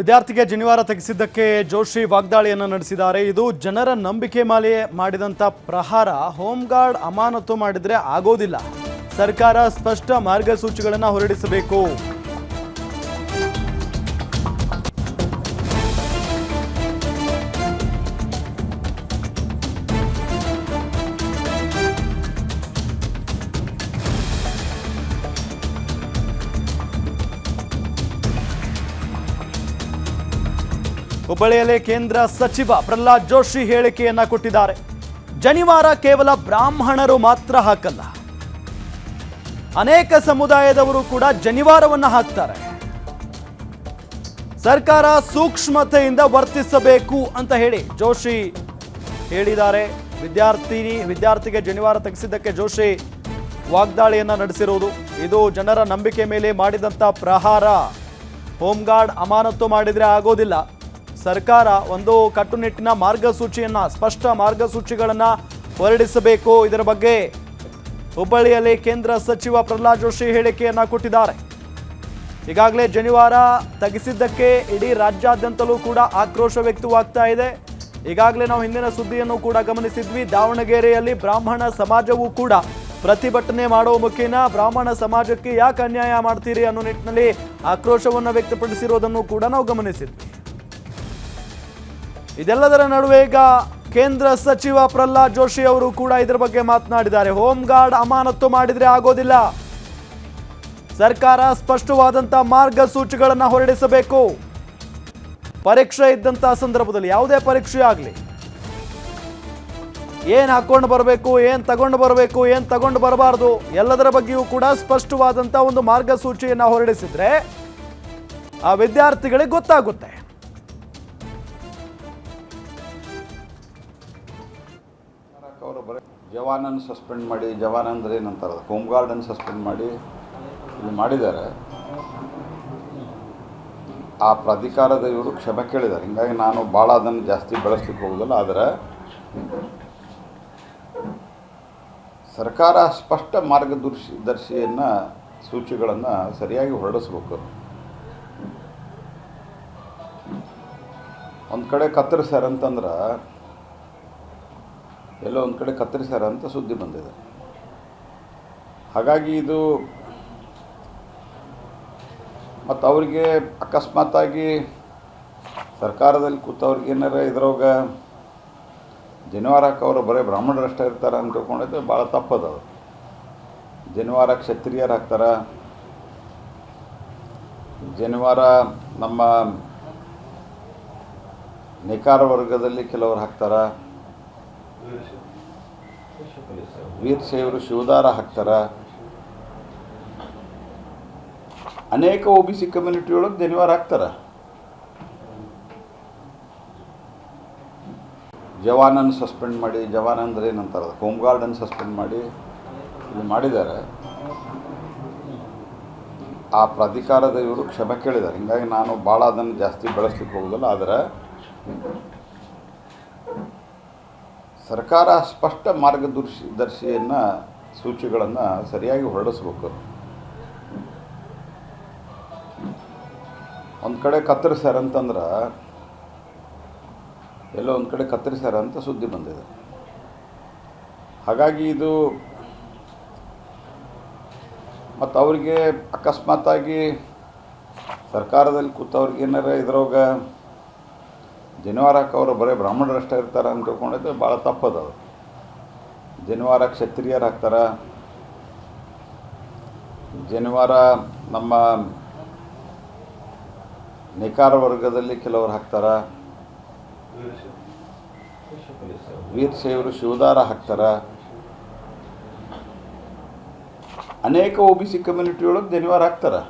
ವಿದ್ಯಾರ್ಥಿಗೆ ಜನಿವಾರ ತೆಗೆಸಿದ್ದಕ್ಕೆ ಜೋಶಿ ವಾಗ್ದಾಳಿಯನ್ನು ನಡೆಸಿದ್ದಾರೆ. ಇದು ಜನರ ನಂಬಿಕೆ ಮೇಲೆ ಮಾಡಿದಂಥ ಪ್ರಹಾರ. ಹೋಮ್ ಗಾರ್ಡ್ ಅಮಾನತು ಮಾಡಿದ್ರೆ ಆಗೋದಿಲ್ಲ. ಸರ್ಕಾರ ಸ್ಪಷ್ಟ ಮಾರ್ಗಸೂಚಿಗಳನ್ನು ಹೊರಡಿಸಬೇಕು. ಹುಬ್ಬಳ್ಳಿಯಲ್ಲಿ ಕೇಂದ್ರ ಸಚಿವ ಪ್ರಹ್ಲಾದ್ ಜೋಶಿ ಹೇಳಿಕೆಯನ್ನ ಕೊಟ್ಟಿದ್ದಾರೆ. ಜನಿವಾರ ಕೇವಲ ಬ್ರಾಹ್ಮಣರು ಮಾತ್ರ ಹಾಕಲ್ಲ, ಅನೇಕ ಸಮುದಾಯದವರು ಕೂಡ ಜನಿವಾರವನ್ನ ಹಾಕ್ತಾರೆ. ಸರ್ಕಾರ ಸೂಕ್ಷ್ಮತೆಯಿಂದ ವರ್ತಿಸಬೇಕು ಅಂತ ಹೇಳಿ ಜೋಶಿ ಹೇಳಿದ್ದಾರೆ. ವಿದ್ಯಾರ್ಥಿಗೆ ಜನಿವಾರ ತೆಗೆಸಿದ್ದಕ್ಕೆ ಜೋಶಿ ವಾಗ್ದಾಳಿಯನ್ನ ನಡೆಸಿರುವುದು. ಇದು ಜನರ ನಂಬಿಕೆ ಮೇಲೆ ಮಾಡಿದಂಥ ಪ್ರಹಾರ. ಹೋಮ್ ಗಾರ್ಡ್ ಅಮಾನತು ಮಾಡಿದ್ರೆ ಆಗೋದಿಲ್ಲ. ಸರ್ಕಾರ ಒಂದು ಕಟ್ಟುನಿಟ್ಟಿನ ಮಾರ್ಗಸೂಚಿಯನ್ನ, ಸ್ಪಷ್ಟ ಮಾರ್ಗಸೂಚಿಗಳನ್ನ ಹೊರಡಿಸಬೇಕು. ಇದರ ಬಗ್ಗೆ ಹುಬ್ಬಳ್ಳಿಯಲ್ಲಿ ಕೇಂದ್ರ ಸಚಿವ ಪ್ರಹ್ಲಾದ್ ಜೋಶಿ ಹೇಳಿಕೆಯನ್ನ ಕೊಟ್ಟಿದ್ದಾರೆ. ಈಗಾಗಲೇ ಜನಿವಾರ ತೆಗೆಸಿದ್ದಕ್ಕೆ ಇಡೀ ರಾಜ್ಯಾದ್ಯಂತಲೂ ಕೂಡ ಆಕ್ರೋಶ ವ್ಯಕ್ತವಾಗ್ತಾ ಇದೆ. ಈಗಾಗಲೇ ನಾವು ಹಿಂದಿನ ಸುದ್ದಿಯನ್ನು ಕೂಡ ಗಮನಿಸಿದ್ವಿ. ದಾವಣಗೆರೆಯಲ್ಲಿ ಬ್ರಾಹ್ಮಣ ಸಮಾಜವೂ ಕೂಡ ಪ್ರತಿಭಟನೆ ಮಾಡುವ ಮುಖೇನ ಬ್ರಾಹ್ಮಣ ಸಮಾಜಕ್ಕೆ ಯಾಕೆ ಅನ್ಯಾಯ ಮಾಡ್ತೀರಿ ಅನ್ನೋ ನಿಟ್ಟಿನಲ್ಲಿ ಆಕ್ರೋಶವನ್ನು ವ್ಯಕ್ತಪಡಿಸಿರೋದನ್ನು ಕೂಡ ನಾವು ಗಮನಿಸಿದ್ವಿ. ಇದೆಲ್ಲದರ ನಡುವೆ ಈಗ ಕೇಂದ್ರ ಸಚಿವ ಪ್ರಹ್ಲಾದ್ ಜೋಶಿ ಅವರು ಕೂಡ ಇದರ ಬಗ್ಗೆ ಮಾತನಾಡಿದ್ದಾರೆ. ಹೋಮ್ ಗಾರ್ಡ್ ಅಮಾನತು ಮಾಡಿದ್ರೆ ಆಗೋದಿಲ್ಲ. ಸರ್ಕಾರ ಸ್ಪಷ್ಟವಾದಂತ ಮಾರ್ಗಸೂಚಿಗಳನ್ನು ಹೊರಡಿಸಬೇಕು. ಪರೀಕ್ಷೆ ಇದ್ದಂತಹ ಸಂದರ್ಭದಲ್ಲಿ, ಯಾವುದೇ ಪರೀಕ್ಷೆ ಆಗಲಿ, ಏನ್ ಹಾಕೊಂಡು ಬರಬೇಕು, ಏನ್ ತಗೊಂಡು ಬರಬೇಕು, ಏನ್ ತಗೊಂಡು ಬರಬಾರ್ದು, ಎಲ್ಲದರ ಬಗ್ಗೆಯೂ ಕೂಡ ಸ್ಪಷ್ಟವಾದಂತ ಒಂದು ಮಾರ್ಗಸೂಚಿಯನ್ನು ಹೊರಡಿಸಿದ್ರೆ ಆ ವಿದ್ಯಾರ್ಥಿಗಳಿಗೆ ಗೊತ್ತಾಗುತ್ತೆ. ಅವರು ಬರೀ ಜವಾನನ್ನು ಸಸ್ಪೆಂಡ್ ಮಾಡಿ, ಜವಾನ್ ಅಂದರೆ ಏನಂತಾರೆ, ಹೋಮ್ ಗಾರ್ಡನ್ನು ಸಸ್ಪೆಂಡ್ ಮಾಡಿ ಇದು ಮಾಡಿದ್ದಾರೆ. ಆ ಪ್ರಾಧಿಕಾರದ ಇವರು ಕ್ಷಮೆ ಕೇಳಿದ್ದಾರೆ. ಹೀಗಾಗಿ ನಾನು ಭಾಳ ಅದನ್ನು ಜಾಸ್ತಿ ಬೆಳೆಸ್ಲಿಕ್ಕೆ ಹೋಗೋದಿಲ್ಲ. ಆದರೆ ಸರ್ಕಾರ ಸ್ಪಷ್ಟ ಮಾರ್ಗದರ್ಶಿಯನ್ನು, ಸೂಚಿಗಳನ್ನು ಸರಿಯಾಗಿ ಹೊರಡಿಸ್ಬೇಕು. ಒಂದು ಕಡೆ ಕತ್ತರಿಸ್ಯಾರಂತಂದ್ರೆ, ಎಲ್ಲೋ ಒಂದು ಕಡೆ ಕತ್ತರಿಸ್ಯಾರ ಅಂತ ಸುದ್ದಿ ಬಂದಿದೆ. ಹಾಗಾಗಿ ಇದು ಮತ್ತು ಅವರಿಗೆ ಅಕಸ್ಮಾತಾಗಿ ಸರ್ಕಾರದಲ್ಲಿ ಕೂತವ್ರಿಗೆ ಏನಾರ ಇದ್ರೊಳಗ ಜನಿವಾರ ಹಾಕೋರು ಬರೀ ಬ್ರಾಹ್ಮಣರಷ್ಟೇ ಇರ್ತಾರೆ ಅಂತ ತಿಳ್ಕೊಂಡಿದ್ದೆ ಭಾಳ ತಪ್ಪದ. ಜನಿವಾರ ಕ್ಷತ್ರಿಯರು ಹಾಕ್ತಾರೆ, ಜನಿವಾರ ನಮ್ಮ ನೇಕಾರ ವರ್ಗದಲ್ಲಿ ಕೆಲವರು ಹಾಕ್ತಾರೆ, ವೀರಶೈವರು ಶಿವದಾರ ಹಾಕ್ತಾರೆ, ಅನೇಕ OBC ಕಮ್ಯುನಿಟಿ ಒಳಗೆ ಜನಿವಾರ ಹಾಕ್ತಾರೆ. ಜವಾನನ್ನು ಸಸ್ಪೆಂಡ್ ಮಾಡಿ, ಜವಾನ್ ಅಂದರೆ ಏನಂತಾರೆ, ಹೋಮ್ ಗಾರ್ಡನ್ನು ಸಸ್ಪೆಂಡ್ ಮಾಡಿ ಇದು ಮಾಡಿದ್ದಾರೆ. ಆ ಪ್ರಾಧಿಕಾರದ ಇವರು ಕ್ಷಮೆ ಕೇಳಿದ್ದಾರೆ. ಹೀಗಾಗಿ ನಾನು ಭಾಳ ಅದನ್ನು ಜಾಸ್ತಿ ಬೆಳೆಸ್ಲಿಕ್ಕೆ ಹೋಗೋದಿಲ್ಲ. ಆದರೆ ಸರ್ಕಾರ ಸ್ಪಷ್ಟ ಮಾರ್ಗದರ್ಶಿಯನ್ನು, ಸೂಚಿಗಳನ್ನು ಸರಿಯಾಗಿ ಹೊರಡಿಸ್ಬೇಕು. ಒಂದು ಕಡೆ ಕತ್ತರಿಸ್ಯಾರಂತಂದ್ರೆ, ಎಲ್ಲೋ ಒಂದು ಕಡೆ ಕತ್ತರಿಸ್ಯಾರ ಅಂತ ಸುದ್ದಿ ಬಂದಿದೆ. ಹಾಗಾಗಿ ಇದು ಮತ್ತು ಅವರಿಗೆ ಅಕಸ್ಮಾತಾಗಿ ಸರ್ಕಾರದಲ್ಲಿ ಕೂತವ್ರಿಗೆ ಏನಾರ ಇದ್ರೊಳಗ ಜನಿವಾರ ಹಾಕೋರು ಬರೀ ಬ್ರಾಹ್ಮಣರಷ್ಟೇ ಇರ್ತಾರೆ ಅಂತ ತಿಳ್ಕೊಂಡಿದ್ದೆ ಭಾಳ ತಪ್ಪದ. ಜನಿವಾರ ಕ್ಷತ್ರಿಯರು ಹಾಕ್ತಾರೆ, ಜನಿವಾರ ನಮ್ಮ ನೇಕಾರ ವರ್ಗದಲ್ಲಿ ಕೆಲವರು ಹಾಕ್ತಾರೆ, ವೀರಶೈವರು ಶಿವದಾರ ಹಾಕ್ತಾರೆ, ಅನೇಕ OBC ಕಮ್ಯುನಿಟಿ ಒಳಗೆ ಜನಿವಾರ ಹಾಕ್ತಾರೆ.